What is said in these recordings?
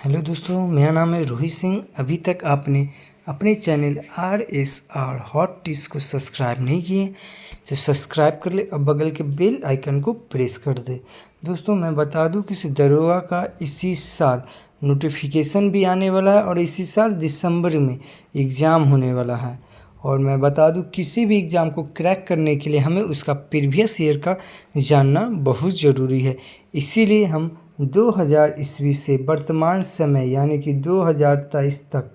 Hello दोस्तों, मेरा नाम है रोहित सिंह। अभी तक आपने अपने चैनल RSR हॉट टिप्स को सब्सक्राइब नहीं किए तो सब्सक्राइब कर ले और बगल के बेल आइकन को प्रेस कर दे। दोस्तों, मैं बता दूं कि दरोगा का इसी साल नोटिफिकेशन भी आने वाला है और इसी साल दिसंबर में एग्ज़ाम होने वाला है। और मैं बता दूं, किसी भी एग्ज़ाम को क्रैक करने के लिए हमें उसका प्रीवियस ईयर का जानना बहुत ज़रूरी है। इसीलिए हम 2000 ईस्वी से वर्तमान समय यानी कि 2023 तक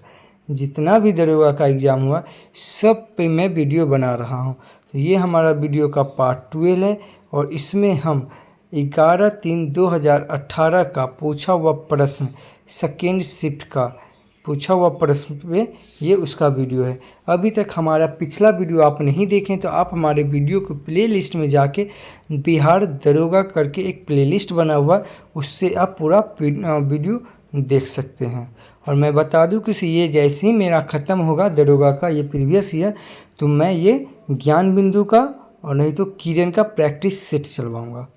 जितना भी दरोगा का एग्ज़ाम हुआ सब पे मैं वीडियो बना रहा हूँ। तो ये हमारा वीडियो का पार्ट 12 है और इसमें हम 11/3/2018 का पूछा हुआ प्रश्न सेकेंड शिफ्ट का पूछा हुआ प्रश्न पे ये उसका वीडियो है। अभी तक हमारा पिछला वीडियो आप नहीं देखें तो आप हमारे वीडियो को प्लेलिस्ट में जाके बिहार दरोगा करके एक प्लेलिस्ट बना हुआ, उससे आप पूरा वीडियो देख सकते हैं। और मैं बता दूं कि ये जैसे ही मेरा ख़त्म होगा दरोगा का ये प्रीवियस ईयर, तो मैं ये ज्ञान बिंदु का और नहीं तो किरण का प्रैक्टिस सेट चलवाऊँगा।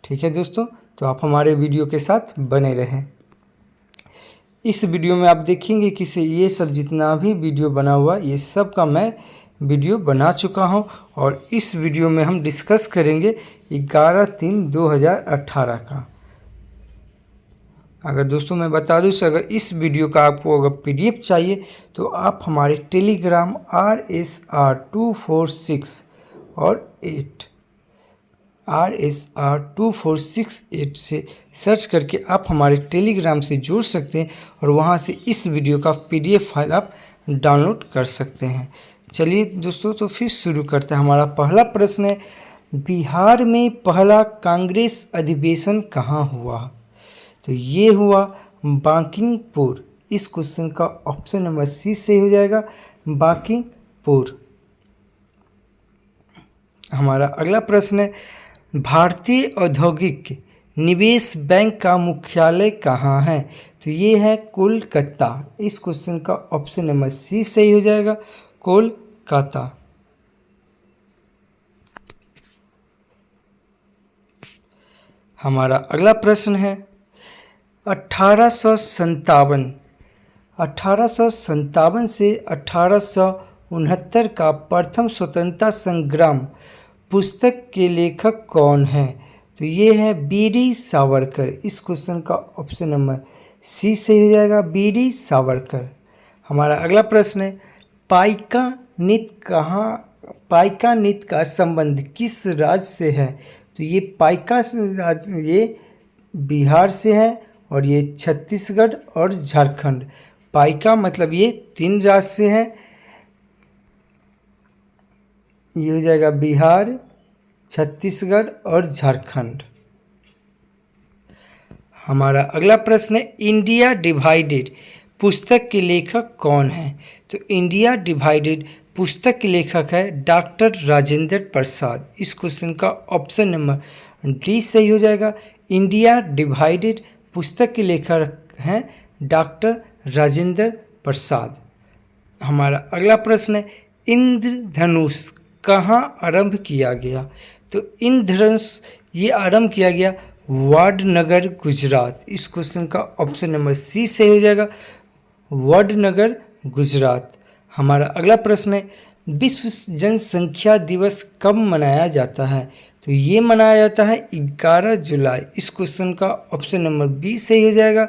ठीक है दोस्तों, तो आप हमारे वीडियो के साथ बने रहें। इस वीडियो में आप देखेंगे कि ये सब जितना भी वीडियो बना हुआ ये सब का मैं वीडियो बना चुका हूं और इस वीडियो में हम डिस्कस करेंगे 11/3/2018 का। अगर दोस्तों मैं बता दूं, अगर इस वीडियो का आपको अगर PDF चाहिए तो आप हमारे टेलीग्राम RSR2468 RSR2468 से सर्च करके आप हमारे टेलीग्राम से जुड़ सकते हैं और वहां से इस वीडियो का PDF फाइल आप डाउनलोड कर सकते हैं। चलिए दोस्तों, तो फिर शुरू करते हैं। हमारा पहला प्रश्न है, बिहार में पहला कांग्रेस अधिवेशन कहाँ हुआ? तो ये हुआ बांकीपुर। इस क्वेश्चन का ऑप्शन नंबर C सही हो जाएगा, बांकीपुर। हमारा अगला प्रश्न है, भारतीय औद्योगिक निवेश बैंक का मुख्यालय कहाँ है? तो ये है कोलकाता। इस क्वेश्चन का ऑप्शन नंबर C सही हो जाएगा, कोलकाता। हमारा अगला प्रश्न है, 1857 से 1869 का प्रथम स्वतंत्रता संग्राम पुस्तक के लेखक कौन है? तो ये है BD सावरकर। इस क्वेश्चन का ऑप्शन नंबर C सही हो जाएगा, BD सावरकर। हमारा अगला प्रश्न है, पाइका नृत्य का संबंध किस राज्य से है? तो ये पाइका ये बिहार से है और ये छत्तीसगढ़ और झारखंड। पाइका मतलब ये 3 राज्य से है। ये हो जाएगा बिहार, छत्तीसगढ़ और झारखंड। हमारा अगला प्रश्न है, इंडिया डिवाइडेड पुस्तक के लेखक कौन है? तो इंडिया डिवाइडेड पुस्तक के लेखक है डॉक्टर राजेंद्र प्रसाद। इस क्वेश्चन का ऑप्शन नंबर D सही हो जाएगा। इंडिया डिवाइडेड पुस्तक के लेखक हैं डॉक्टर राजेंद्र प्रसाद। हमारा अगला प्रश्न है, इंद्रधनुष कहाँ आरंभ किया गया? तो इंद्रधनुष ये आरंभ किया गया वडनगर, गुजरात। इस क्वेश्चन का ऑप्शन नंबर C सही हो जाएगा, वडनगर, गुजरात। हमारा अगला प्रश्न है, विश्व जनसंख्या दिवस कब मनाया जाता है? तो ये मनाया जाता है 11 जुलाई। इस क्वेश्चन का ऑप्शन नंबर B सही हो जाएगा,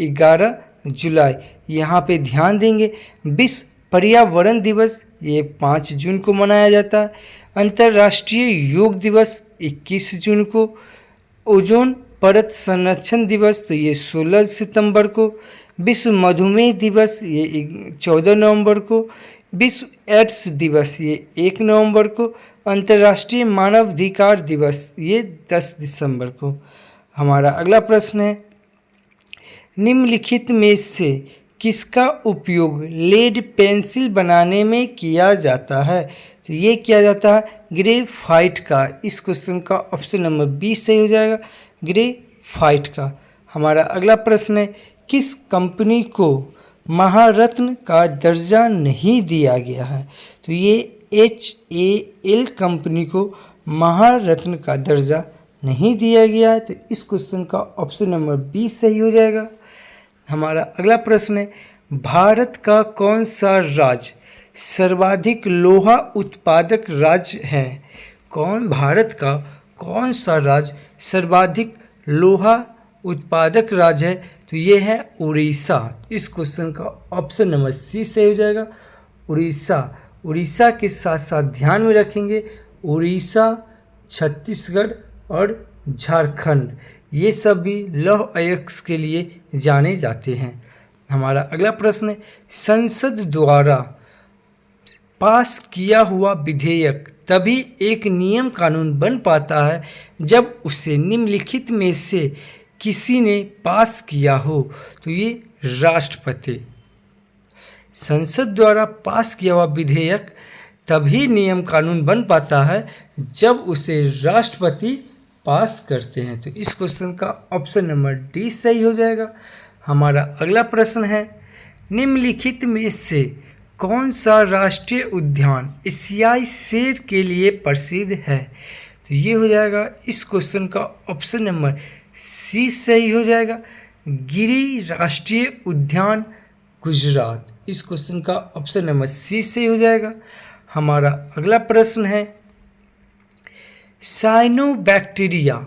11 जुलाई। यहाँ पे ध्यान देंगे, विश्व पर्यावरण दिवस ये 5 जून को मनाया जाता है। अंतर्राष्ट्रीय योग दिवस 21 जून को। ओजोन परत संरक्षण दिवस तो ये 16 सितंबर को। विश्व मधुमेह दिवस ये 14 नवंबर को। विश्व एड्स दिवस ये 1 नवंबर को। अंतर्राष्ट्रीय मानवाधिकार दिवस ये 10 दिसंबर को। हमारा अगला प्रश्न है, निम्नलिखित में से किसका उपयोग लेड पेंसिल बनाने में किया जाता है? तो ये किया जाता है ग्रेफाइट का। इस क्वेश्चन का ऑप्शन नंबर B सही हो जाएगा, ग्रेफाइट का। हमारा अगला प्रश्न है, किस कंपनी को महारत्न का दर्जा नहीं दिया गया है? तो ये HAL कंपनी को महारत्न का दर्जा नहीं दिया गया है। तो इस क्वेश्चन का ऑप्शन नंबर B सही हो जाएगा। हमारा अगला प्रश्न है, भारत का कौन सा राज्य सर्वाधिक लोहा उत्पादक राज्य है? भारत का कौन सा राज्य सर्वाधिक लोहा उत्पादक राज्य है? तो ये है उड़ीसा। इस क्वेश्चन का ऑप्शन नंबर सी सही हो जाएगा, उड़ीसा। उड़ीसा के साथ साथ ध्यान में रखेंगे उड़ीसा, छत्तीसगढ़ और झारखंड, ये सभी लौह अयस्क के लिए जाने जाते हैं। हमारा अगला प्रश्न है, संसद द्वारा पास किया हुआ विधेयक तभी एक नियम कानून बन पाता है जब उसे निम्नलिखित में से किसी ने पास किया हो। तो ये राष्ट्रपति। संसद द्वारा पास किया हुआ विधेयक तभी नियम कानून बन पाता है जब उसे राष्ट्रपति पास करते हैं। तो इस क्वेश्चन का ऑप्शन नंबर डी सही हो जाएगा। हमारा अगला प्रश्न है, निम्नलिखित में से कौन सा राष्ट्रीय उद्यान एशियाई शेर के लिए प्रसिद्ध है? तो ये हो जाएगा इस क्वेश्चन का ऑप्शन नंबर सी सही हो जाएगा, गिरी राष्ट्रीय उद्यान, गुजरात। इस क्वेश्चन का ऑप्शन नंबर सी सही हो जाएगा। हमारा अगला प्रश्न है, साइनोबैक्टीरिया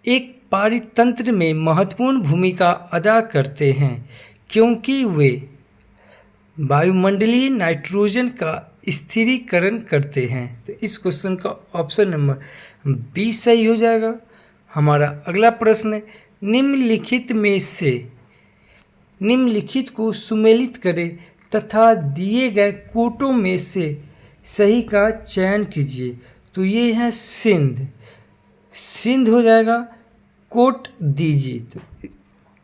एक पारितंत्र में महत्वपूर्ण भूमिका अदा करते हैं क्योंकि वे वायुमंडलीय नाइट्रोजन का स्थिरीकरण करते हैं। तो इस क्वेश्चन का ऑप्शन नंबर बी सही हो जाएगा। हमारा अगला प्रश्न है, निम्नलिखित को सुमेलित करें तथा दिए गए कोटों में से सही का चयन कीजिए। तो ये है सिंध हो जाएगा, कोट दीजिए, तो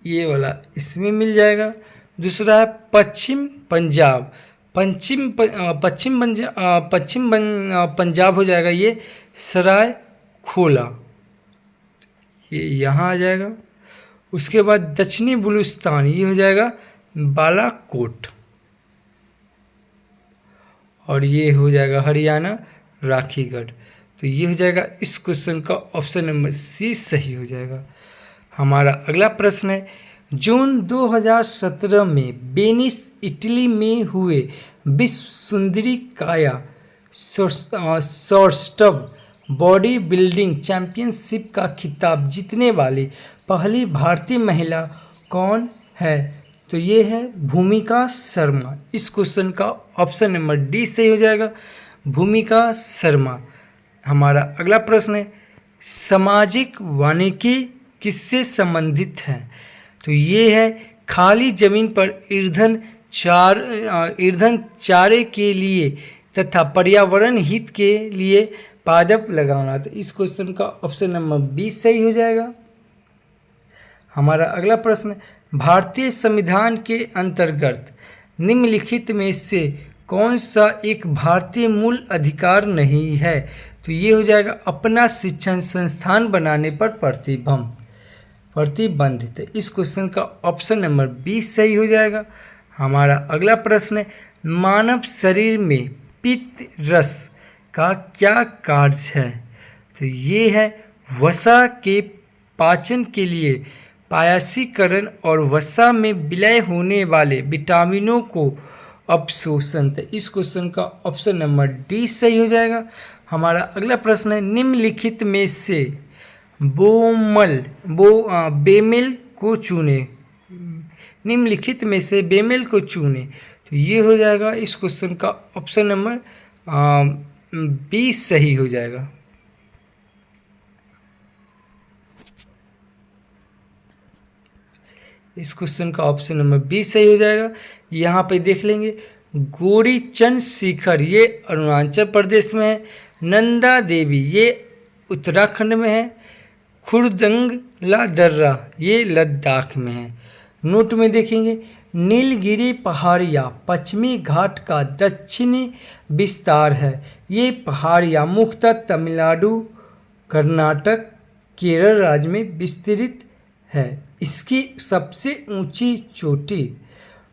ये वाला इसमें मिल जाएगा। दूसरा है पश्चिम पंजाब, पंजाब हो जाएगा ये सराय खोला, ये यहाँ आ जाएगा। उसके बाद दक्षिणी बलूचिस्तान, ये हो जाएगा बालाकोट, और ये हो जाएगा हरियाणा राखीगढ़। तो ये हो जाएगा इस क्वेश्चन का ऑप्शन नंबर सी सही हो जाएगा। हमारा अगला प्रश्न है, जून 2017 में वेनिस इटली में हुए विश्व सुंदरी काया सौष्ठव बॉडी बिल्डिंग चैंपियनशिप का खिताब जीतने वाली पहली भारतीय महिला कौन है? तो ये है भूमिका शर्मा। इस क्वेश्चन का ऑप्शन नंबर डी सही हो जाएगा, भूमिका शर्मा। हमारा अगला प्रश्न है, सामाजिक वानिकी किससे संबंधित है? तो ये है खाली जमीन पर ईंधन चारे के लिए तथा पर्यावरण हित के लिए पादप लगाना। तो इस क्वेश्चन का ऑप्शन नंबर बी सही हो जाएगा। हमारा अगला प्रश्न, भारतीय संविधान के अंतर्गत निम्नलिखित में से कौन सा एक भारतीय मूल अधिकार नहीं है? तो ये हो जाएगा अपना शिक्षण संस्थान बनाने पर प्रतिबंध। तो इस क्वेश्चन का ऑप्शन नंबर बी सही हो जाएगा। हमारा अगला प्रश्न है, मानव शरीर में पित्त रस का क्या कार्य है? तो ये है वसा के पाचन के लिए पायासीकरण और वसा में विलय होने वाले विटामिनों को अवशोषण। तो इस क्वेश्चन का ऑप्शन नंबर डी सही हो जाएगा। हमारा अगला प्रश्न है, निम्नलिखित में से बेमेल को चुने। निम्नलिखित में से बेमेल को चुने। तो ये हो जाएगा इस क्वेश्चन का ऑप्शन नंबर बी सही हो जाएगा। इस क्वेश्चन का ऑप्शन नंबर बी सही हो जाएगा। यहाँ पे देख लेंगे, गौरीचंद शिखर ये अरुणाचल प्रदेश में है, नंदा देवी ये उत्तराखंड में है, खुर्दंगला दर्रा ये लद्दाख में है। नोट में देखेंगे, नीलगिरी पहाड़ियाँ पश्चिमी घाट का दक्षिणी विस्तार है। ये पहाड़ियाँ मुख्यतः तमिलनाडु, कर्नाटक, केरल राज्य में विस्तृत है। इसकी सबसे ऊंची चोटी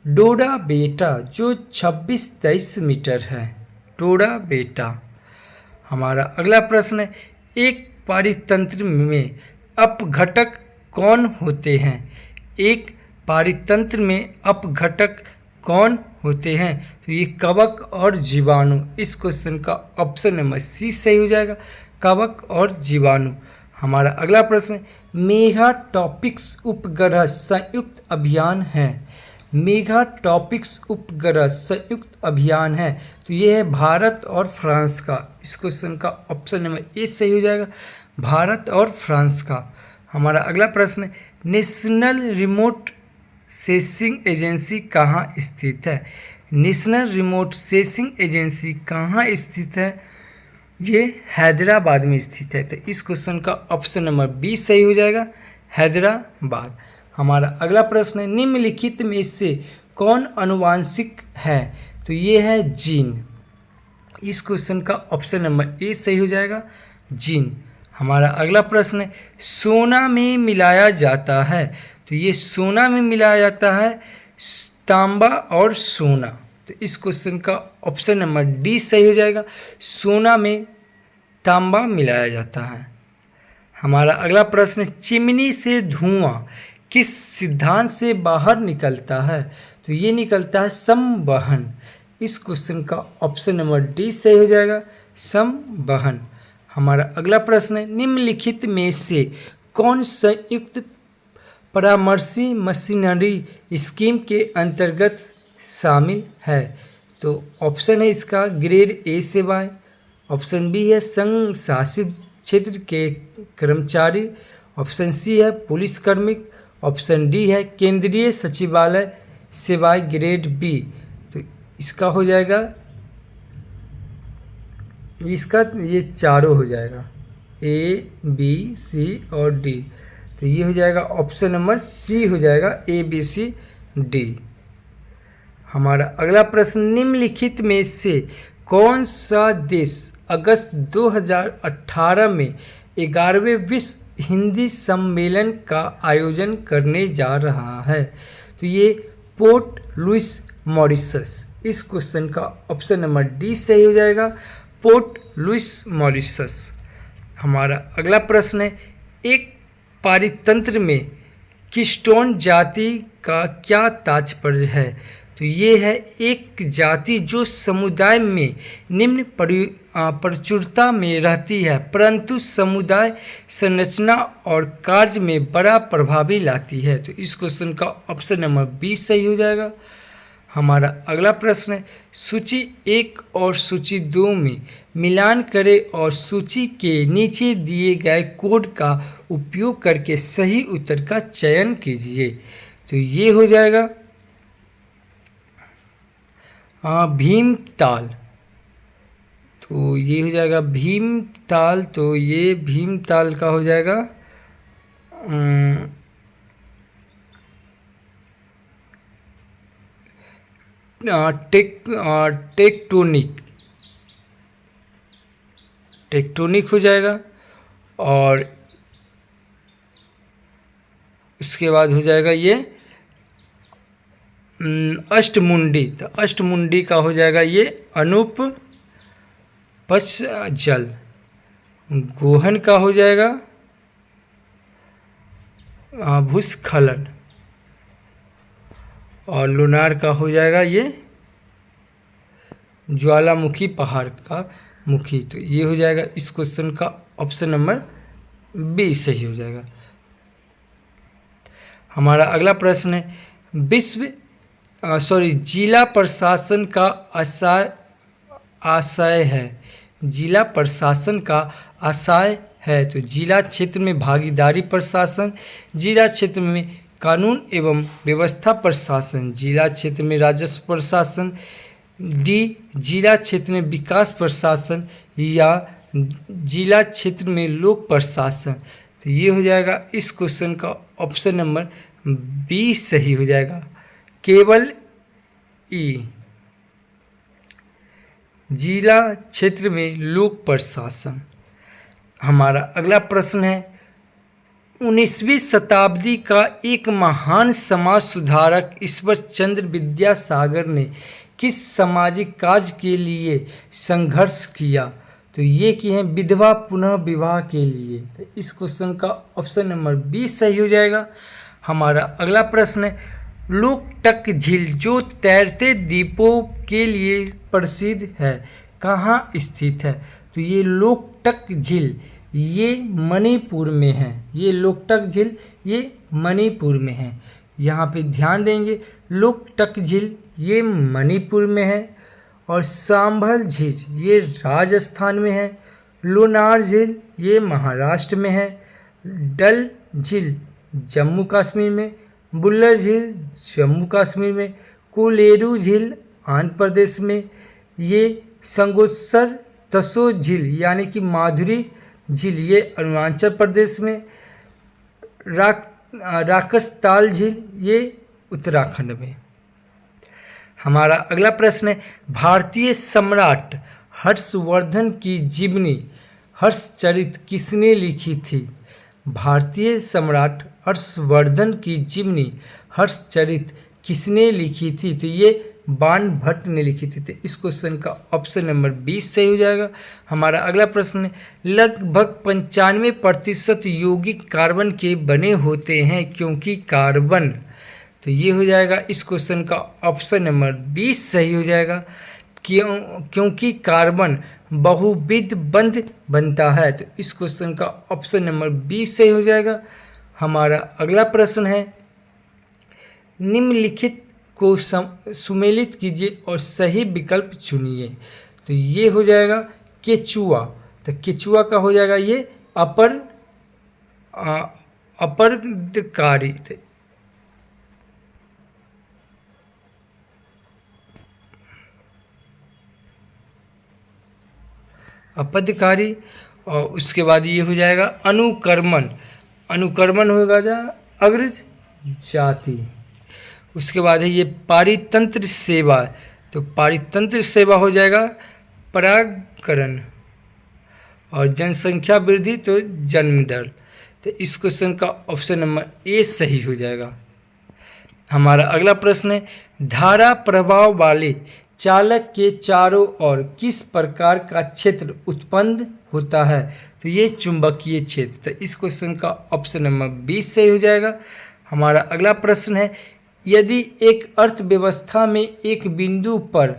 डोडा बेटा जो 26-23 मीटर है, डोडा बेटा। हमारा अगला प्रश्न है, एक पारितंत्र में अपघटक कौन होते हैं? एक पारितंत्र में अपघटक कौन होते हैं? तो ये कवक और जीवाणु। इस क्वेश्चन का ऑप्शन नंबर सी सही हो जाएगा, कवक और जीवाणु। हमारा अगला प्रश्न, मेगाटॉपिक्स उपग्रह संयुक्त अभियान है। मेगाटॉपिक्स उपग्रह संयुक्त अभियान है, तो ये है भारत और फ्रांस का। इस क्वेश्चन का ऑप्शन नंबर ए सही हो जाएगा, भारत और फ्रांस का। हमारा अगला प्रश्न, नेशनल रिमोट सेंसिंग एजेंसी कहाँ स्थित है? नेशनल रिमोट सेंसिंग एजेंसी कहाँ स्थित है? ये हैदराबाद में स्थित है। तो इस क्वेश्चन का ऑप्शन नंबर बी सही हो जाएगा, हैदराबाद। हमारा अगला प्रश्न है, निम्नलिखित में से कौन अनुवांशिक है? तो ये है जीन। इस क्वेश्चन का ऑप्शन नंबर ए सही हो जाएगा, जीन। हमारा अगला प्रश्न है, सोना में मिलाया जाता है। तो ये सोना में मिलाया जाता है तांबा और सोना। तो इस क्वेश्चन का ऑप्शन नंबर डी सही हो जाएगा, सोना में तांबा मिलाया जाता है। हमारा अगला प्रश्न, चिमनी से धुआं किस सिद्धांत से बाहर निकलता है? तो ये निकलता है संवहन। इस क्वेश्चन का ऑप्शन नंबर डी सही हो जाएगा, संवहन। हमारा अगला प्रश्न है, निम्नलिखित में से कौन संयुक्त परामर्शी मशीनरी स्कीम के अंतर्गत शामिल है? तो ऑप्शन है इसका ग्रेड ए सेवाएं, ऑप्शन बी है संघ शासित क्षेत्र के कर्मचारी, ऑप्शन सी है पुलिस कार्मिक, ऑप्शन डी है केंद्रीय सचिवालय सेवाएं ग्रेड बी। तो इसका हो जाएगा, इसका ये चारों हो जाएगा, ए बी सी और डी। तो ये हो जाएगा ऑप्शन नंबर सी हो जाएगा, ए बी सी डी। हमारा अगला प्रश्न, निम्नलिखित में से कौन सा देश अगस्त 2018 में 11वें विश्व हिंदी सम्मेलन का आयोजन करने जा रहा है? तो ये पोर्ट लुइस मॉरिशस। इस क्वेश्चन का ऑप्शन नंबर डी सही हो जाएगा, पोर्ट लुइस मॉरिशस। हमारा अगला प्रश्न है, एक पारितंत्र में कीस्टोन जाति का क्या तात्पर्य है? तो ये है एक जाति जो समुदाय में निम्न प्रचुरता में रहती है परंतु समुदाय संरचना और कार्य में बड़ा प्रभावी लाती है। तो इस क्वेश्चन का ऑप्शन नंबर बी सही हो जाएगा। हमारा अगला प्रश्न है, सूची 1 और सूची 2 में मिलान करें और सूची के नीचे दिए गए कोड का उपयोग करके सही उत्तर का चयन कीजिए। तो ये हो जाएगा भीमताल। तो ये हो जाएगा भीमताल। तो ये भीमताल का हो जाएगा टेक्टोनिक हो जाएगा। और उसके बाद हो जाएगा ये अष्टमुंडी। तो अष्टमुंडी का हो जाएगा ये अनूप जल। गोहन का हो जाएगा भूस्खलन। और लुनार का हो जाएगा ये ज्वालामुखी पहाड़ का मुखी। तो ये हो जाएगा इस क्वेश्चन का ऑप्शन नंबर बी सही हो जाएगा। हमारा अगला प्रश्न है, जिला प्रशासन का आशय है। जिला प्रशासन का आशय है। तो जिला क्षेत्र में भागीदारी प्रशासन, जिला क्षेत्र में कानून एवं व्यवस्था प्रशासन, जिला क्षेत्र में राजस्व प्रशासन, डी जिला क्षेत्र में विकास प्रशासन, या जिला क्षेत्र में लोक प्रशासन। तो ये हो जाएगा इस क्वेश्चन का ऑप्शन नंबर बी सही हो जाएगा, केवल ई। जिला क्षेत्र में लोक प्रशासन। हमारा अगला प्रश्न है, 19वीं शताब्दी का एक महान समाज सुधारक ईश्वर चंद्र विद्यासागर ने किस सामाजिक कार्य के लिए संघर्ष किया? तो ये किए हैं विधवा पुनः विवाह के लिए। तो इस क्वेश्चन का ऑप्शन नंबर बी सही हो जाएगा। हमारा अगला प्रश्न है, लोकटक झील जो तैरते द्वीपों के लिए प्रसिद्ध है कहाँ स्थित है? तो ये लोकटक झील ये मणिपुर में है। ये लोकटक झील ये मणिपुर में है। यहाँ पे ध्यान देंगे, लोकटक झील ये मणिपुर में है और सांभर झील ये राजस्थान में है। लोनार झील ये महाराष्ट्र में है। डल झील जम्मू कश्मीर में। बुल्लर झील जम्मू कश्मीर में। कोलेरू झील आंध्र प्रदेश में। ये संगोत्सर तसो झील यानी कि माधुरी झील ये अरुणाचल प्रदेश में। राकसताल झील ये उत्तराखंड में। हमारा अगला प्रश्न है, भारतीय सम्राट हर्षवर्धन की जीवनी हर्षचरित किसने लिखी थी? भारतीय सम्राट हर्षवर्धन की जीवनी हर्षचरित किसने लिखी थी? तो ये बाणभट्ट ने लिखी थी। तो इस क्वेश्चन का ऑप्शन नंबर 20 सही हो जाएगा। हमारा अगला प्रश्न है, लगभग 95% यौगिक कार्बन के बने होते हैं क्योंकि कार्बन। तो ये हो जाएगा इस क्वेश्चन का ऑप्शन नंबर 20 सही हो जाएगा। क्योंकि कार्बन बहुविध बंध बनता है। तो इस क्वेश्चन का ऑप्शन नंबर 20 सही हो जाएगा। हमारा अगला प्रश्न है, निम्नलिखित को सुमेलित कीजिए और सही विकल्प चुनिए। तो ये हो जाएगा केचुआ। तो केचुआ का हो जाएगा ये अपरदकारी। अपदकारी। और उसके बाद ये हो जाएगा अनुकर्मण। अनुकर्मण होगा अग्रज जाति। उसके बाद है ये पारितंत्र सेवा। तो पारितंत्र सेवा हो जाएगा परागकरण। और जनसंख्या वृद्धि तो जन्म दर। तो इस क्वेश्चन का ऑप्शन नंबर ए सही हो जाएगा। हमारा अगला प्रश्न है, धारा प्रभाव वाले चालक के चारों ओर किस प्रकार का क्षेत्र उत्पन्न होता है? तो ये चुंबकीय क्षेत्र। तो इस क्वेश्चन का ऑप्शन नंबर 20 सही हो जाएगा। हमारा अगला प्रश्न है, यदि एक अर्थव्यवस्था में एक बिंदु पर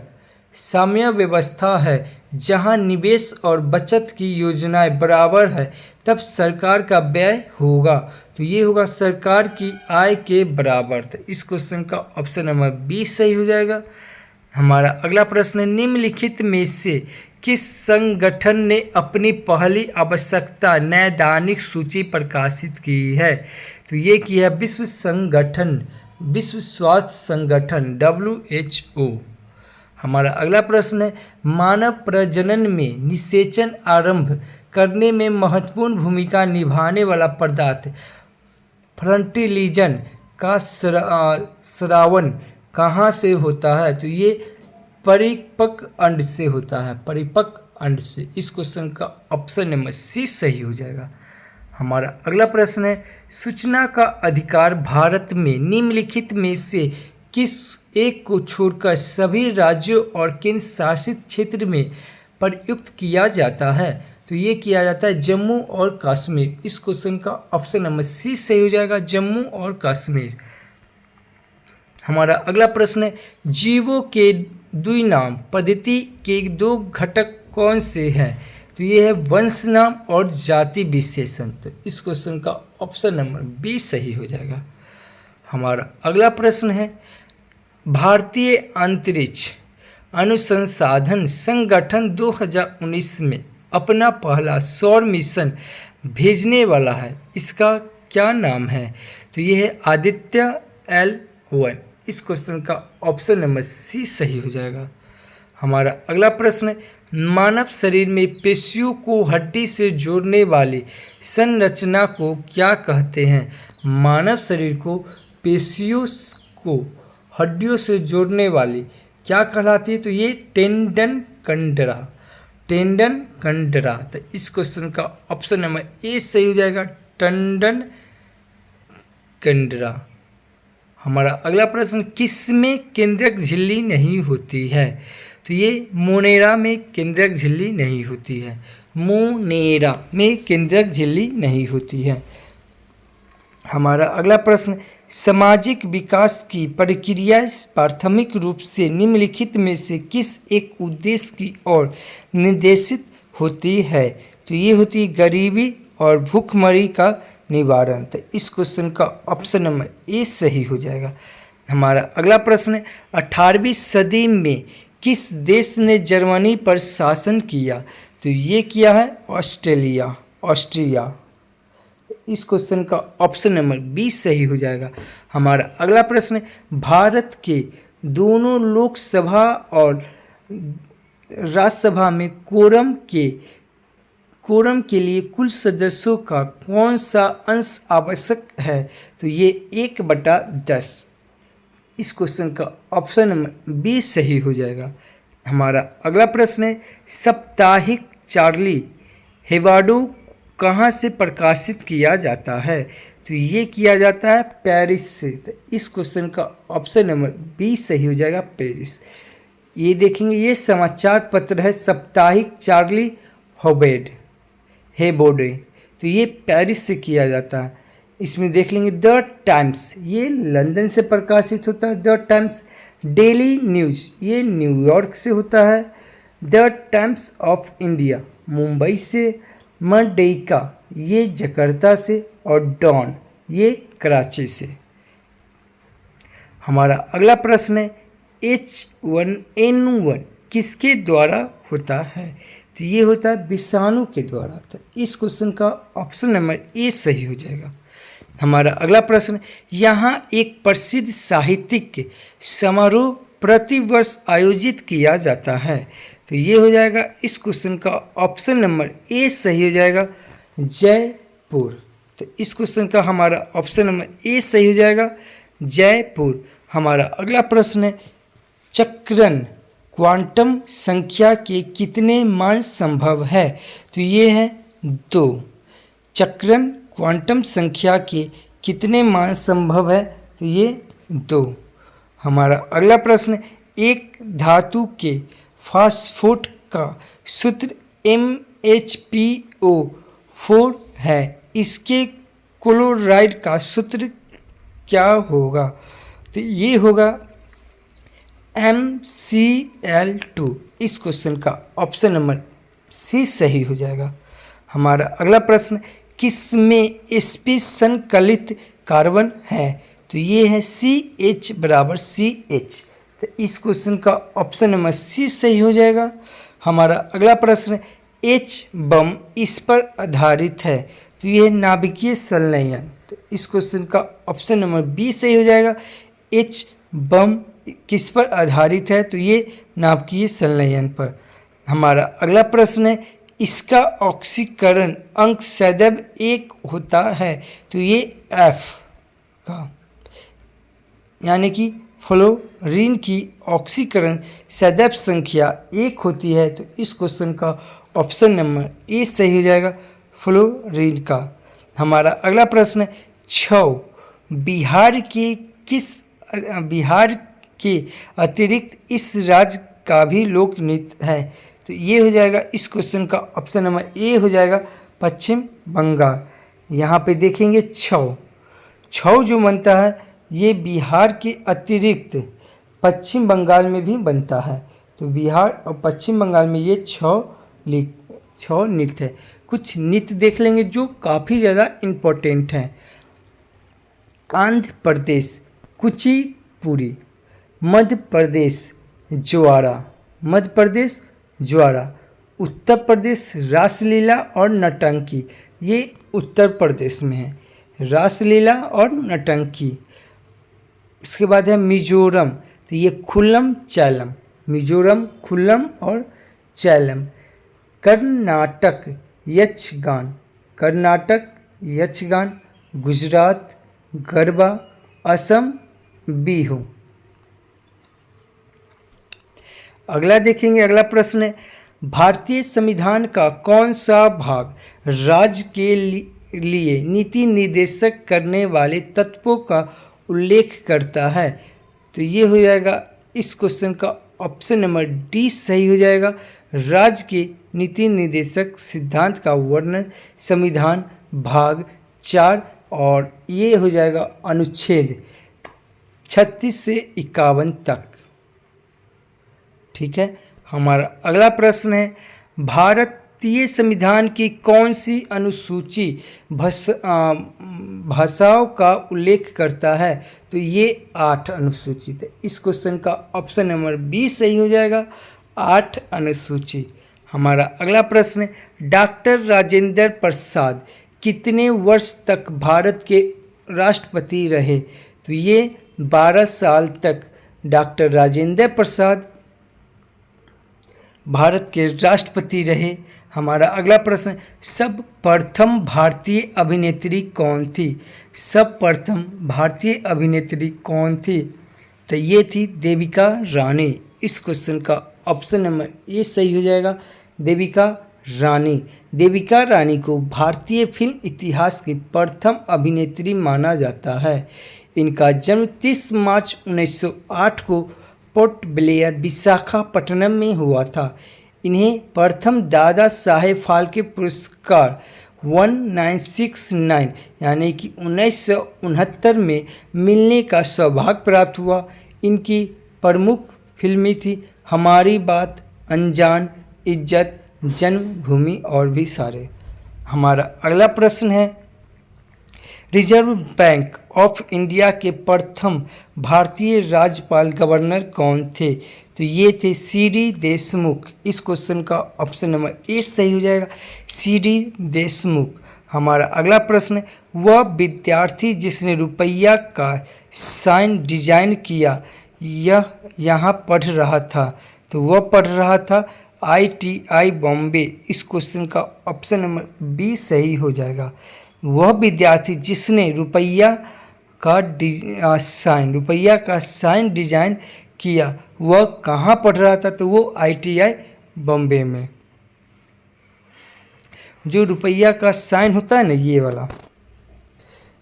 साम्य व्यवस्था है जहां निवेश और बचत की योजनाएं बराबर है तब सरकार का व्यय होगा। तो ये होगा सरकार की आय के बराबर। तो इस क्वेश्चन का ऑप्शन नंबर 20 सही हो जाएगा। हमारा अगला प्रश्न है, निम्नलिखित में से किस संगठन ने अपनी पहली आवश्यकता नैदानिक सूची प्रकाशित की है? तो ये की है विश्व स्वास्थ्य संगठन WHO। हमारा अगला प्रश्न है, मानव प्रजनन में निषेचन आरंभ करने में महत्वपूर्ण भूमिका निभाने वाला पदार्थ फर्टिलाइजर का स्रावन कहाँ से होता है? तो ये परिपक्व अंड से होता है। परिपक्व अंड से। इस क्वेश्चन का ऑप्शन नंबर सी सही हो जाएगा। हमारा अगला प्रश्न है, सूचना का अधिकार भारत में निम्नलिखित में से किस एक को छोड़कर सभी राज्यों और केंद्र शासित क्षेत्र में प्रयुक्त किया जाता है? तो ये किया जाता है जम्मू और कश्मीर। इस क्वेश्चन का ऑप्शन नंबर सी सही हो जाएगा, जम्मू और कश्मीर। हमारा अगला प्रश्न है, जीवों के द्विनाम पद्धति के 2 घटक कौन से हैं? तो ये है वंश नाम और जाति विशेषण। तो इस क्वेश्चन का ऑप्शन नंबर बी सही हो जाएगा। हमारा अगला प्रश्न है, भारतीय अंतरिक्ष अनुसंधान संगठन 2019 में अपना पहला सौर मिशन भेजने वाला है, इसका क्या नाम है? तो ये है आदित्य L1। इस क्वेश्चन का ऑप्शन नंबर सी सही हो जाएगा। हमारा अगला प्रश्न है, मानव शरीर में पेशियों को हड्डी से जोड़ने वाली संरचना को क्या कहते हैं? मानव शरीर को पेशियों को हड्डियों से जोड़ने वाली क्या कहलाती है? तो ये टेंडन कंडरा। टेंडन कंडरा। तो इस क्वेश्चन का ऑप्शन नंबर ए सही हो जाएगा, टेंडन कंडरा। हमारा अगला प्रश्न, किसमें केंद्रक झिल्ली नहीं होती है? तो ये मोनेरा में केंद्रक झिल्ली नहीं होती है। मोनेरा में केंद्रक झिल्ली नहीं होती है। हमारा अगला प्रश्न, सामाजिक विकास की प्रक्रिया प्राथमिक रूप से निम्नलिखित में से किस एक उद्देश्य की ओर निर्देशित होती है? तो ये होती है गरीबी और भूखमरी का निवारण। तो इस क्वेश्चन का ऑप्शन नंबर ए सही हो जाएगा। हमारा अगला प्रश्न है 18वीं सदी में किस देश ने जर्मनी पर शासन किया? तो ये किया है ऑस्ट्रिया। इस क्वेश्चन का ऑप्शन नंबर बी सही हो जाएगा। हमारा अगला प्रश्न है भारत के दोनों लोकसभा और राज्यसभा में कोरम के लिए कुल सदस्यों का कौन सा अंश आवश्यक है? तो ये 1/10। इस क्वेश्चन का ऑप्शन नंबर बी सही हो जाएगा। हमारा अगला प्रश्न है साप्ताहिक चार्ली हेबाडो कहाँ से प्रकाशित किया जाता है? तो ये किया जाता है पेरिस से। तो इस क्वेश्चन का ऑप्शन नंबर बी सही हो जाएगा, पेरिस। ये देखेंगे, ये समाचार पत्र है साप्ताहिक चार्ली हेबोडे। तो ये पेरिस से किया जाता है। इसमें देख लेंगे द टाइम्स, ये लंदन से प्रकाशित होता है। द टाइम्स डेली न्यूज़, ये न्यूयॉर्क से होता है। The times of India Mumbai से। मरडेका ये जकार्ता से। और डॉन ये कराची से। हमारा अगला प्रश्न है H1N1 किसके द्वारा होता है? तो ये होता है विषाणु के द्वारा। तो इस क्वेश्चन का ऑप्शन नंबर ए सही हो जाएगा। हमारा अगला प्रश्न, यहाँ एक प्रसिद्ध साहित्यिक समारोह प्रतिवर्ष आयोजित किया जाता है। तो ये हो जाएगा इस क्वेश्चन का ऑप्शन नंबर ए सही हो जाएगा, जयपुर। तो इस क्वेश्चन का हमारा ऑप्शन नंबर ए सही हो जाएगा, जयपुर। हमारा अगला प्रश्न है चक्रण क्वांटम संख्या के कितने मान संभव है? तो ये है 2। चक्रण क्वांटम संख्या के कितने मान संभव है? तो ये 2। हमारा अगला प्रश्न, एक धातु के फास्फोट का सूत्र MHPO4 है, इसके क्लोराइड का सूत्र क्या होगा? तो ये होगा MCl2। इस क्वेश्चन का ऑप्शन नंबर सी सही हो जाएगा। हमारा अगला प्रश्न, किसमें sp संकलित कार्बन है? तो ये है CH बराबर CH। तो इस क्वेश्चन का ऑप्शन नंबर सी सही हो जाएगा। हमारा अगला प्रश्न, H बम इस पर आधारित है। तो ये नाभिकीय संलयन। तो इस क्वेश्चन का ऑप्शन नंबर बी सही हो जाएगा। H बम किस पर आधारित है? तो ये नाभिकीय संलयन पर। हमारा अगला प्रश्न है, इसका ऑक्सीकरण अंक सदैव 1 होता है। तो ये F का, यानी कि फ्लोरीन की ऑक्सीकरण सदैव संख्या 1 होती है। तो इस क्वेश्चन का ऑप्शन नंबर ए सही हो जाएगा, फ्लोरीन का। हमारा अगला प्रश्न, छौ बिहार के अतिरिक्त इस राज्य का भी लोक नृत्य है। तो ये हो जाएगा इस क्वेश्चन का ऑप्शन नंबर ए हो जाएगा, पश्चिम बंगाल। यहाँ पे देखेंगे छौ जो बनता है ये बिहार के अतिरिक्त पश्चिम बंगाल में भी बनता है। तो बिहार और पश्चिम बंगाल में ये छौ नृत्य है। कुछ नृत्य देख लेंगे जो काफ़ी ज़्यादा इम्पोर्टेंट हैं। आंध्र प्रदेश कुचिपुड़ी, मध्य प्रदेश ज्वारा, उत्तर प्रदेश रासलीला और नटंकी, ये उत्तर प्रदेश में है, रासलीला और नटंकी। इसके बाद है मिजोरम, तो ये खुल्लम चैलम, मिजोरम खुल्लम और चैलम। कर्नाटक यक्षगान, गुजरात गरबा, असम बिहू। अगला देखेंगे, अगला प्रश्न है, भारतीय संविधान का कौन सा भाग राज्य के लिए नीति निर्देशक करने वाले तत्वों का उल्लेख करता है? तो ये हो जाएगा इस क्वेश्चन का ऑप्शन नंबर डी सही हो जाएगा। राज्य के नीति निर्देशक सिद्धांत का वर्णन संविधान भाग 4 और ये हो जाएगा अनुच्छेद 36 से 51 तक। ठीक है। हमारा अगला प्रश्न है, भारतीय संविधान की कौन सी अनुसूची भाषाओं का उल्लेख करता है? तो ये 8 अनुसूची है। इस क्वेश्चन का ऑप्शन नंबर 20 सही हो जाएगा, 8 अनुसूची। हमारा अगला प्रश्न है, डॉक्टर राजेंद्र प्रसाद कितने वर्ष तक भारत के राष्ट्रपति रहे? तो ये 12 साल तक डॉक्टर राजेंद्र प्रसाद भारत के राष्ट्रपति रहे। हमारा अगला प्रश्न, सब प्रथम भारतीय अभिनेत्री कौन थी? सब प्रथम भारतीय अभिनेत्री कौन थी? तो ये थी देविका रानी। इस क्वेश्चन का ऑप्शन नंबर ए सही हो जाएगा, देविका रानी। देविका रानी को भारतीय फिल्म इतिहास की प्रथम अभिनेत्री माना जाता है। इनका जन्म 30 मार्च 1908 को पोर्ट ब्लेयर विशाखापट्टनम में हुआ था। इन्हें प्रथम दादा साहेब फाल्के पुरस्कार 1969 यानी कि 1969 में मिलने का सौभाग्य प्राप्त हुआ। इनकी प्रमुख फिल्में थी हमारी बात, अनजान, इज्जत, जन्मभूमि और भी सारे। हमारा अगला प्रश्न है, रिजर्व बैंक ऑफ इंडिया के प्रथम भारतीय राज्यपाल गवर्नर कौन थे? तो ये थे सी.डी. देशमुख। इस क्वेश्चन का ऑप्शन नंबर ए सही हो जाएगा, सी.डी. देशमुख। हमारा अगला प्रश्न, वह विद्यार्थी जिसने रुपया का साइन डिजाइन किया यह यहाँ पढ़ रहा था? तो वह पढ़ रहा था ITI बॉम्बे। इस क्वेश्चन का ऑप्शन नंबर बी सही हो जाएगा। वह विद्यार्थी जिसने रुपया का साइन डिजाइन किया वह कहाँ पढ़ रहा था? तो वो ITI बॉम्बे में। जो रुपया का साइन होता है ना, ये वाला,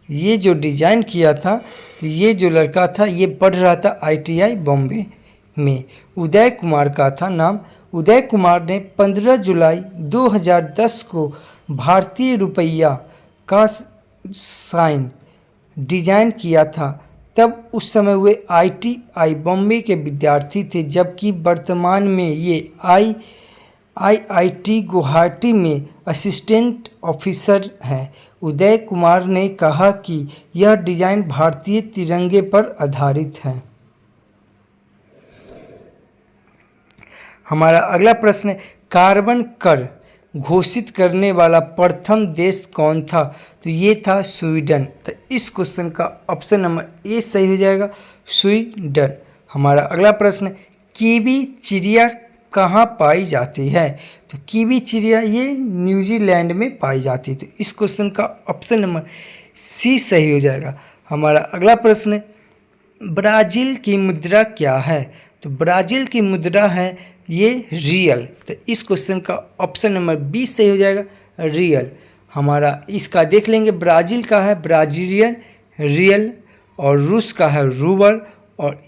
ये जो डिजाइन किया था, तो ये जो लड़का था ये पढ़ रहा था ITI बॉम्बे में। उदय कुमार का था नाम। उदय कुमार ने 15 जुलाई 2010 को भारतीय रुपया का साइन डिजाइन किया था। तब उस समय वे ITI बॉम्बे के विद्यार्थी थे, जबकि वर्तमान में ये IIT गुवाहाटी में असिस्टेंट ऑफिसर हैं। उदय कुमार ने कहा कि यह डिजाइन भारतीय तिरंगे पर आधारित है। हमारा अगला प्रश्न है, कार्बन कर घोषित करने वाला प्रथम देश कौन था? तो ये था स्वीडन। तो इस क्वेश्चन का ऑप्शन नंबर ए सही हो जाएगा, स्वीडन। हमारा अगला प्रश्न, कीवी चिड़िया कहाँ पाई जाती है? तो कीवी चिड़िया ये न्यूजीलैंड में पाई जाती है। तो इस क्वेश्चन का ऑप्शन नंबर सी सही हो जाएगा। हमारा अगला प्रश्न, ब्राज़ील की मुद्रा क्या है? तो ब्राज़ील की मुद्रा है ये रियल। तो इस क्वेश्चन का ऑप्शन नंबर बी सही हो जाएगा, रियल। हमारा इसका देख लेंगे, ब्राज़ील का है ब्राज़ीलियन रियल, और रूस का है रूबल, और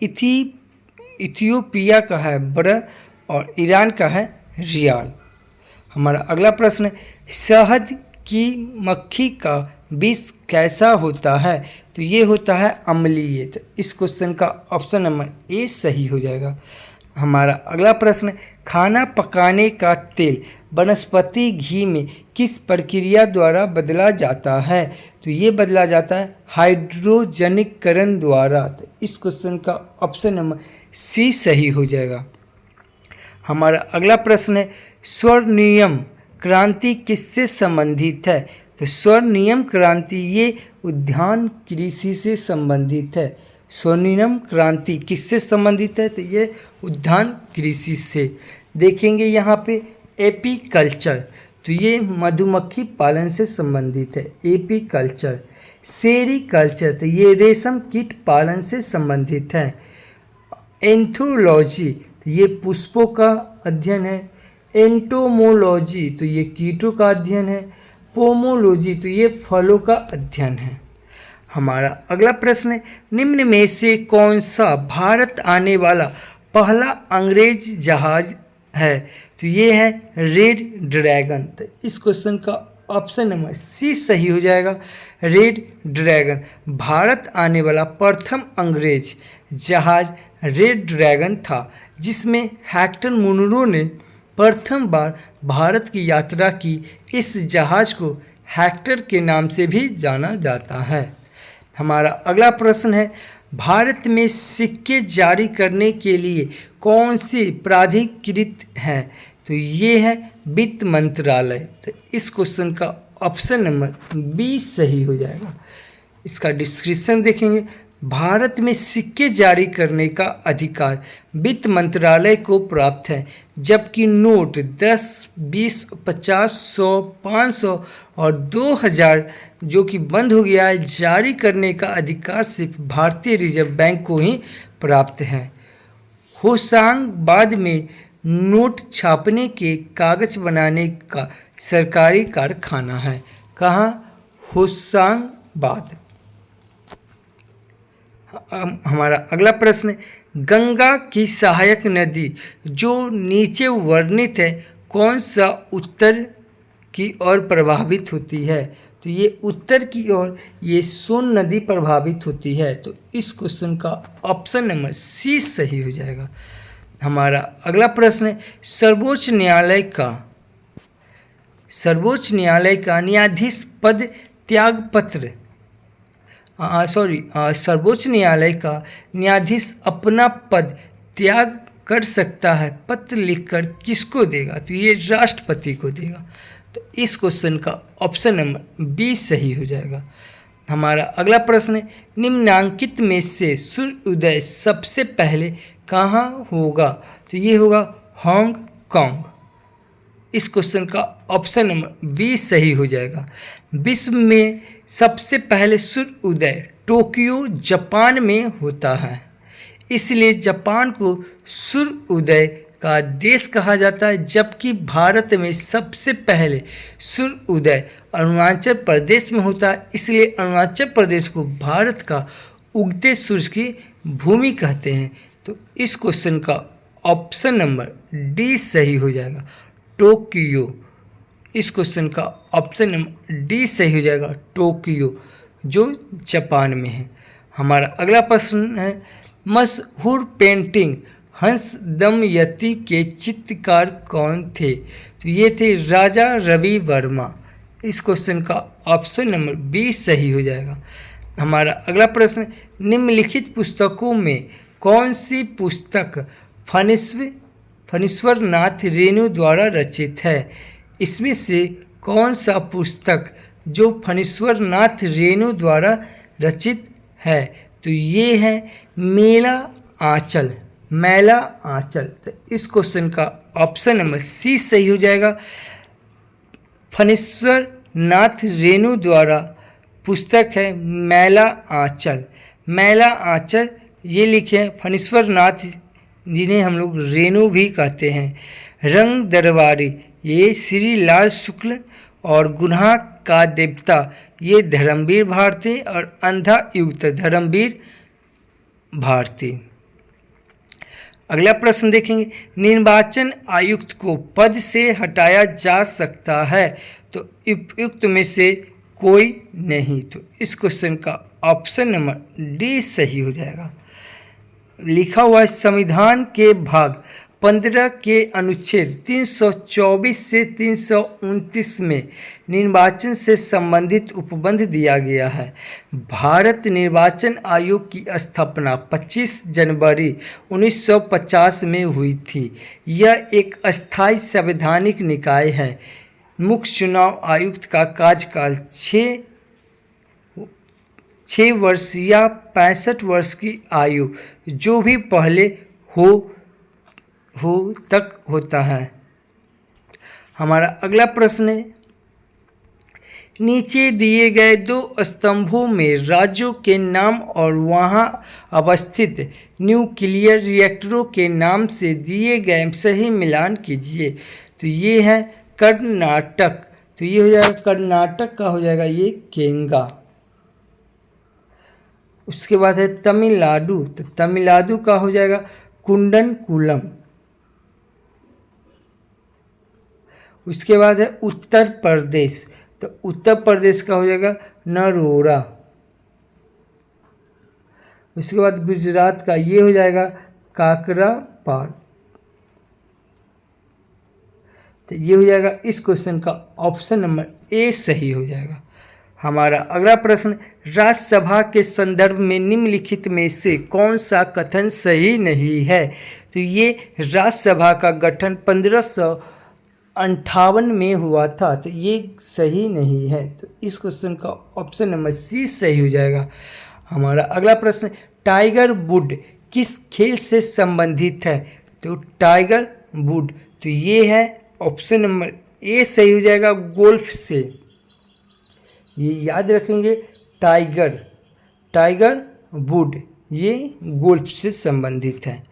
इथियोपिया का है ब्र, और ईरान का है रियाल। हमारा अगला प्रश्न, शहद की मक्खी का विष कैसा होता है? तो ये होता है अम्लीय। तो इस क्वेश्चन का ऑप्शन नंबर ए सही हो जाएगा। हमारा अगला प्रश्न, खाना पकाने का तेल वनस्पति घी में किस प्रक्रिया द्वारा बदला जाता है? तो ये बदला जाता है हाइड्रोजनीकरण द्वारा। तो इस क्वेश्चन का ऑप्शन नंबर सी सही हो जाएगा। हमारा अगला प्रश्न है, स्वर्णिम क्रांति किससे संबंधित है? तो स्वर्णिम क्रांति ये उद्यान कृषि से संबंधित है। स्वर्णिम क्रांति किससे संबंधित है? तो ये उद्यान कृषि से। देखेंगे यहाँ पे एपीकल्चर, तो ये मधुमक्खी पालन से संबंधित है, एपीकल्चर। सेरीकल्चर, तो ये रेशम कीट पालन से संबंधित है। एंथोलॉजी, तो ये पुष्पों का अध्ययन है। एंटोमोलॉजी, तो ये कीटों का अध्ययन है। पोमोलॉजी, तो ये फलों का अध्ययन है। हमारा अगला प्रश्न है, निम्न में से कौन सा भारत आने वाला पहला अंग्रेज जहाज है? तो ये है रेड ड्रैगन। तो इस क्वेश्चन का ऑप्शन नंबर सी सही हो जाएगा। रेड ड्रैगन, भारत आने वाला प्रथम अंग्रेज जहाज रेड ड्रैगन था, जिसमें हेक्टर मुनरो ने प्रथम बार भारत की यात्रा की। इस जहाज को हेक्टर के नाम से भी जाना जाता है। हमारा अगला प्रश्न है, भारत में सिक्के जारी करने के लिए कौन से प्राधिकृत है? तो ये है वित्त मंत्रालय। तो इस क्वेश्चन का ऑप्शन नंबर बी सही हो जाएगा। इसका डिस्क्रिप्शन देखेंगे, भारत में सिक्के जारी करने का अधिकार वित्त मंत्रालय को प्राप्त है, जबकि नोट 10, 20, 50, 100, 500 और 2000 जो कि बंद हो गया है, जारी करने का अधिकार सिर्फ भारतीय रिजर्व बैंक को ही प्राप्त है। होशंगाबाद में नोट छापने के कागज बनाने का सरकारी कारखाना है। कहाँ? होशंगाबाद। हमारा अगला प्रश्न, गंगा की सहायक नदी जो नीचे वर्णित है, कौन सा उत्तर की ओर प्रभावित होती है? तो ये उत्तर की ओर ये सोन नदी प्रभावित होती है। तो इस क्वेश्चन का ऑप्शन नंबर सी सही हो जाएगा। हमारा अगला प्रश्न है, सर्वोच्च न्यायालय का न्यायाधीश पद त्याग पत्र सर्वोच्च न्यायालय का न्यायाधीश अपना पद त्याग कर सकता है, पत्र लिखकर किसको देगा? तो ये राष्ट्रपति को देगा। तो इस क्वेश्चन का ऑप्शन नंबर बी सही हो जाएगा। हमारा अगला प्रश्न है, निम्नांकित में से सूर्योदय सबसे पहले कहाँ होगा? तो ये होगा हांगकांग। इस क्वेश्चन का ऑप्शन नंबर बी सही हो जाएगा। विश्व में सबसे पहले सूर्योदय टोक्यो जापान में होता है, इसलिए जापान को सूर्योदय का देश कहा जाता है, जबकि भारत में सबसे पहले सूर्योदय अरुणाचल प्रदेश में होता है, इसलिए अरुणाचल प्रदेश को भारत का उगते सूरज की भूमि कहते हैं। तो इस क्वेश्चन का ऑप्शन नंबर डी सही हो जाएगा, टोक्यो। इस क्वेश्चन का ऑप्शन नंबर डी सही हो जाएगा, टोक्यो, जो जापान में है। हमारा अगला प्रश्न है, मशहूर पेंटिंग हंस दमयंती के चित्रकार कौन थे? तो ये थे राजा रवि वर्मा। इस क्वेश्चन का ऑप्शन नंबर बी सही हो जाएगा। हमारा अगला प्रश्न, निम्नलिखित पुस्तकों में कौन सी पुस्तक फणीश्वर नाथ रेणु द्वारा रचित है? इसमें से कौन सा पुस्तक जो फणीश्वर नाथ रेणु द्वारा रचित है? तो ये है मैला आंचल। तो इस क्वेश्चन का ऑप्शन नंबर सी सही हो जाएगा। फणीश्वर नाथ रेणु द्वारा पुस्तक है मैला आंचल। ये लिखे हैं फणीश्वर नाथ, जिन्हें हम लोग रेणु भी कहते हैं। रंग दरबारी ये श्री लाल शुक्ल, और गुनाह का देवता ये धर्मवीर भारती, और अंधा युक्त धर्मवीर भारती। अगला प्रश्न देखेंगे, निर्वाचन आयुक्त को पद से हटाया जा सकता है? तो उपयुक्त में से कोई नहीं। तो इस क्वेश्चन का ऑप्शन नंबर डी सही हो जाएगा। लिखा हुआ है, संविधान के भाग 15 के अनुच्छेद 324 से 329 में निर्वाचन से संबंधित उपबंध दिया गया है। भारत निर्वाचन आयोग की स्थापना 25 जनवरी 1950 में हुई थी। यह एक अस्थायी संवैधानिक निकाय है। मुख्य चुनाव आयुक्त का कार्यकाल 6 वर्ष या 65 वर्ष की आयु जो भी पहले हो तक होता है। हमारा अगला प्रश्न है, नीचे दिए गए 2 स्तंभों में राज्यों के नाम और वहां अवस्थित न्यूक्लियर रिएक्टरों के नाम से दिए गए सही मिलान कीजिए। तो ये है कर्नाटक। तो ये हो जाएगा कर्नाटक का हो जाएगा ये केंगा। उसके बाद है तमिलनाडु। तो तमिलनाडु का हो जाएगा कुंडनकुलम। उसके बाद है उत्तर प्रदेश। तो उत्तर प्रदेश का हो जाएगा नरोरा। उसके बाद गुजरात का ये हो जाएगा काकरापार। तो ये हो जाएगा इस क्वेश्चन का ऑप्शन नंबर ए सही हो जाएगा। हमारा अगला प्रश्न, राज्यसभा के संदर्भ में निम्नलिखित में से कौन सा कथन सही नहीं है? तो ये राज्यसभा का गठन 1558 में हुआ था, तो ये सही नहीं है। तो इस क्वेश्चन का ऑप्शन नंबर सी सही हो जाएगा। हमारा अगला प्रश्न, टाइगर वुड किस खेल से संबंधित है? तो टाइगर वुड, तो ये है ऑप्शन नंबर ए सही हो जाएगा, गोल्फ से। ये याद रखेंगे, टाइगर वुड ये गोल्फ से संबंधित है।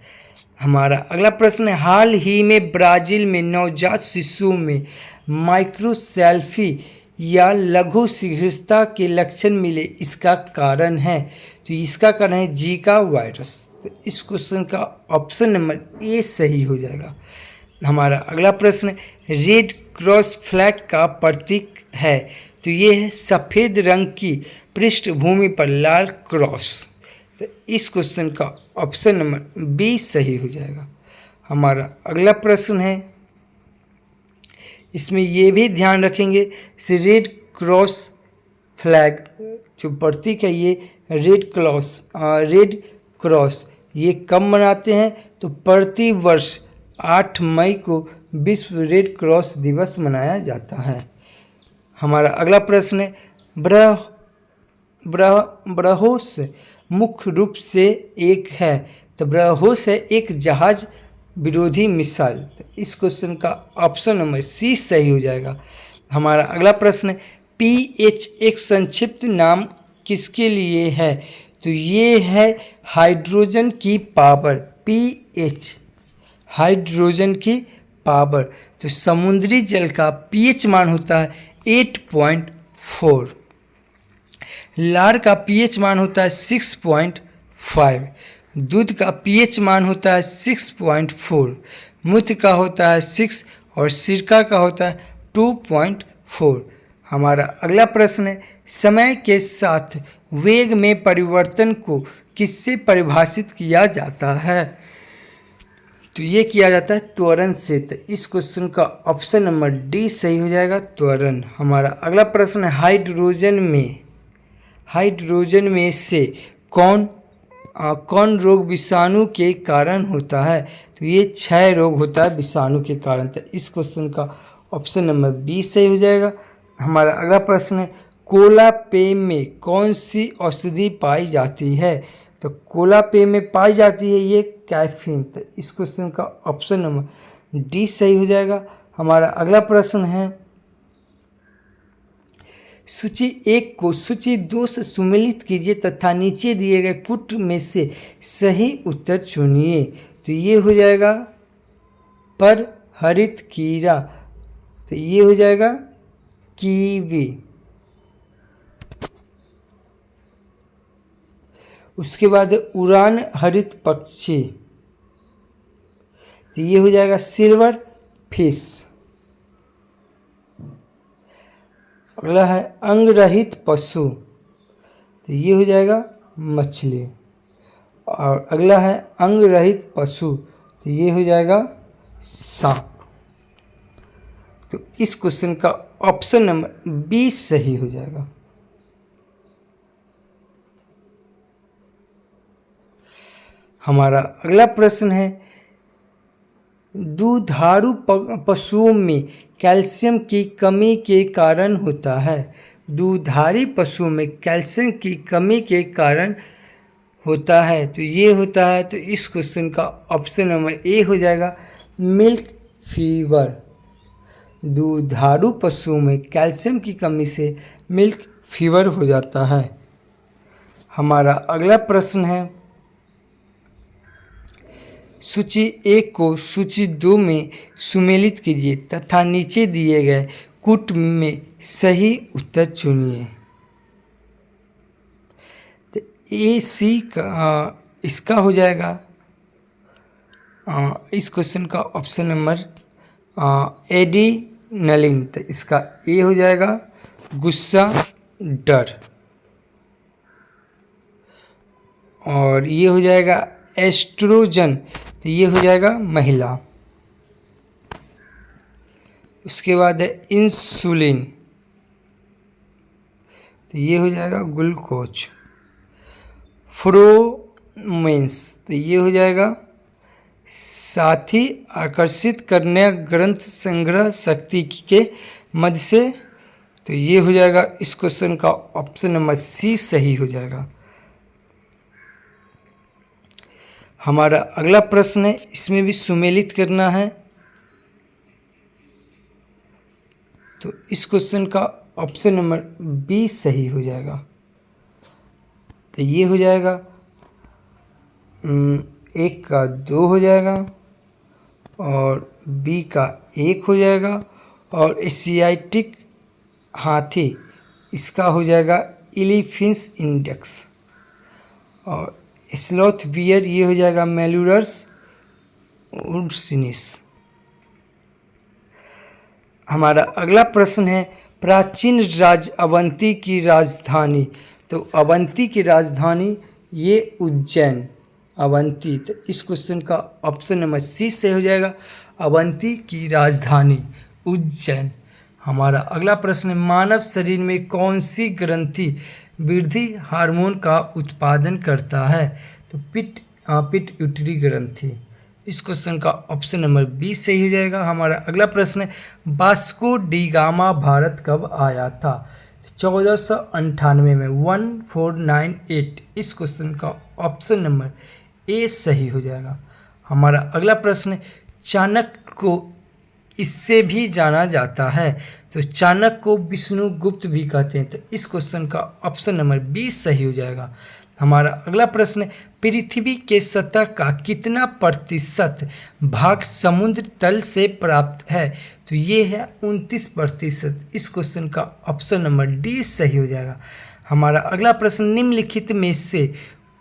हमारा अगला प्रश्न है, हाल ही में ब्राज़ील में नवजात शिशुओं में माइक्रोसेल्फी या लघु शीघ्रता के लक्षण मिले, इसका कारण है? तो इसका कारण है जीका वायरस। तो इस क्वेश्चन का ऑप्शन नंबर ए सही हो जाएगा। हमारा अगला प्रश्न, रेड क्रॉस फ्लैग का प्रतीक है? तो ये है सफ़ेद रंग की पृष्ठभूमि पर लाल क्रॉस। तो इस क्वेश्चन का ऑप्शन नंबर बी सही हो जाएगा। हमारा अगला प्रश्न है, इसमें ये भी ध्यान रखेंगे, रेड क्रॉस फ्लैग जो प्रतीक है, ये रेड क्रॉस ये कब मनाते हैं? तो प्रति वर्ष 8 मई को विश्व रेड क्रॉस दिवस मनाया जाता है। हमारा अगला प्रश्न है, ब्रह्मोस मुख्य रूप से एक है? तो ब्रह्मोस है एक जहाज विरोधी मिसाइल। तो इस क्वेश्चन का ऑप्शन नंबर सी सही हो जाएगा। हमारा अगला प्रश्न, पीएच एक संक्षिप्त नाम किसके लिए है? तो ये है हाइड्रोजन की पावर। पीएच हाइड्रोजन की पावर। तो समुद्री जल का पीएच मान होता है 8.4, लार का पीएच मान होता है 6.5, दूध का पीएच मान होता है 6.4, मूत्र का होता है 6 और सिरका का होता है 2.4। हमारा अगला प्रश्न है, समय के साथ वेग में परिवर्तन को किससे परिभाषित किया जाता है? तो ये किया जाता है त्वरण से। तो इस क्वेश्चन का ऑप्शन नंबर डी सही हो जाएगा, त्वरण। हमारा अगला प्रश्न है, हाइड्रोजन में से कौन रोग विषाणु के कारण होता है? तो ये क्षय रोग होता है विषाणु के कारण। तो इस क्वेश्चन का ऑप्शन नंबर बी सही हो जाएगा। हमारा अगला प्रश्न है, कोला पेय में कौन सी औषधि पाई जाती है? तो कोला पेय में पाई जाती है ये कैफीन। तो इस क्वेश्चन का ऑप्शन नंबर डी सही हो जाएगा। हमारा अगला प्रश्न है, सूची 1 को सूची 2 से सुमेलित कीजिए तथा नीचे दिए गए कुट में से सही उत्तर चुनिए। तो ये हो जाएगा पर हरित कीड़ा। तो ये हो जाएगा कीवी। उसके बाद उड़ान हरित पक्षी। तो ये हो जाएगा सिल्वर फिश। अगला है अंगरहित पशु। तो ये हो जाएगा मछली। और अगला है अंगरहित पशु। तो ये हो जाएगा सांप। तो इस क्वेश्चन का ऑप्शन नंबर बी सही हो जाएगा। हमारा अगला प्रश्न है, दुधारू पशुओं में कैल्शियम की कमी के कारण होता है। दुधारी पशुओं में कैल्शियम की कमी के कारण होता है। तो ये होता है, तो इस क्वेश्चन का ऑप्शन नंबर ए हो जाएगा मिल्क फीवर। दुधारू पशुओं में कैल्शियम की कमी से मिल्क फीवर हो जाता है। हमारा अगला प्रश्न है, सूची 1 को सूची 2 में सुमेलित कीजिए तथा नीचे दिए गए कूट में सही उत्तर चुनिए। तो ए सी का इसका हो जाएगा इस क्वेश्चन का ऑप्शन नंबर एडिनलिन। तो इसका ए हो जाएगा। गुस्सा, डर। और ये हो जाएगा एस्ट्रोजन, तो ये हो जाएगा महिला। उसके बाद है इंसुलिन, तो ये हो जाएगा ग्लूकोज। फ्रोमेंस, तो ये हो जाएगा साथी आकर्षित करने ग्रंथ संग्रह शक्ति के मध्य से, तो ये हो जाएगा इस क्वेश्चन का ऑप्शन नंबर सी सही हो जाएगा। हमारा अगला प्रश्न है, इसमें भी सुमेलित करना है, तो इस क्वेश्चन का ऑप्शन नंबर बी सही हो जाएगा। तो ये हो जाएगा 1 का 2 हो जाएगा और बी का 1 हो जाएगा, और एशियाटिक हाथी इसका हो जाएगा एलिफेंस इंडेक्स, और स्लॉथ बियर ये हो जाएगा मेलुरस उर्सिनिस। हमारा अगला प्रश्न है, प्राचीन राज्य अवंती की राजधानी, तो अवंती की राजधानी ये उज्जैन, अवंती, तो इस क्वेश्चन का ऑप्शन नंबर सी से हो जाएगा, अवंती की राजधानी उज्जैन। हमारा अगला प्रश्न है, मानव शरीर में कौन सी ग्रंथि वृद्धि हार्मोन का उत्पादन करता है, तो पिट्यूटरी ग्रंथि। इस क्वेश्चन का ऑप्शन नंबर बी सही हो जाएगा। हमारा अगला प्रश्न है, वास्को डी गामा भारत कब आया था, 1498 में, 1498। इस क्वेश्चन का ऑप्शन नंबर ए सही हो जाएगा। हमारा अगला प्रश्न है, चाणक्य को इससे भी जाना जाता है, तो चाणक्य को विष्णुगुप्त भी कहते हैं, तो इस क्वेश्चन का ऑप्शन नंबर बी सही हो जाएगा। हमारा अगला प्रश्न है, पृथ्वी के सतह का कितना प्रतिशत भाग समुद्र तल से प्राप्त है, तो ये है 29%। इस क्वेश्चन का ऑप्शन नंबर डी सही हो जाएगा। हमारा अगला प्रश्न, निम्नलिखित में से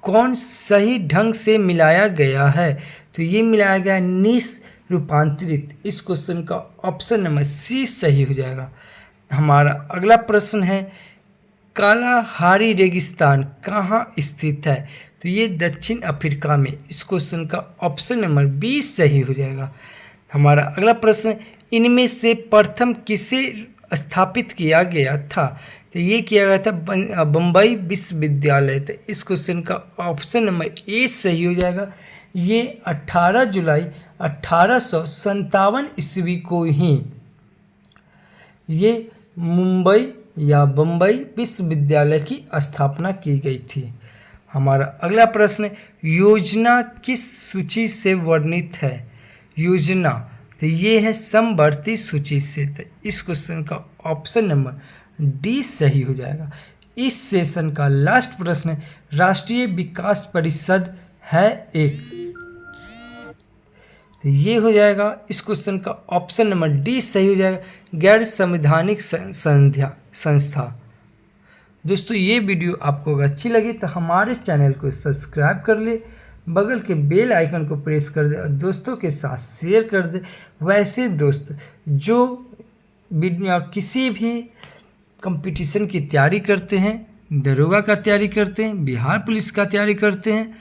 कौन सही ढंग से मिलाया गया है, तो ये मिलाया गया निस रूपांतरित। इस क्वेश्चन का ऑप्शन नंबर सी सही हो जाएगा। हमारा अगला प्रश्न है, कालाहारी रेगिस्तान कहाँ स्थित है, तो ये दक्षिण अफ्रीका में। इस क्वेश्चन का ऑप्शन नंबर बी सही हो जाएगा। हमारा अगला प्रश्न, इनमें से प्रथम किसे स्थापित किया गया था, तो ये किया गया था बम्बई विश्वविद्यालय, तो इस क्वेश्चन का ऑप्शन नंबर ए सही हो जाएगा। ये 18 जुलाई 1857 ईस्वी को ही ये मुंबई या बम्बई विश्वविद्यालय की स्थापना की गई थी। हमारा अगला प्रश्न, योजना किस सूची से वर्णित है, योजना, तो ये है समवर्ती सूची से, तो इस क्वेश्चन का ऑप्शन नंबर डी सही हो जाएगा। इस सेशन का लास्ट प्रश्न, राष्ट्रीय विकास परिषद है एक, तो ये हो जाएगा इस क्वेश्चन का ऑप्शन नंबर डी सही हो जाएगा, गैर संवैधानिक संस्था। दोस्तों, ये वीडियो आपको अगर अच्छी लगी तो हमारे चैनल को सब्सक्राइब कर ले, बगल के बेल आइकन को प्रेस कर दे और दोस्तों के साथ शेयर कर दे। वैसे दोस्त जो किसी भी कंपटीशन की तैयारी करते हैं, दरोगा का तैयारी करते हैं, बिहार पुलिस का तैयारी करते हैं,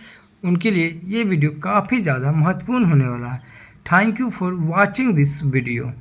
उनके लिए ये वीडियो काफ़ी ज़्यादा महत्वपूर्ण होने वाला है। Thank you for watching this video.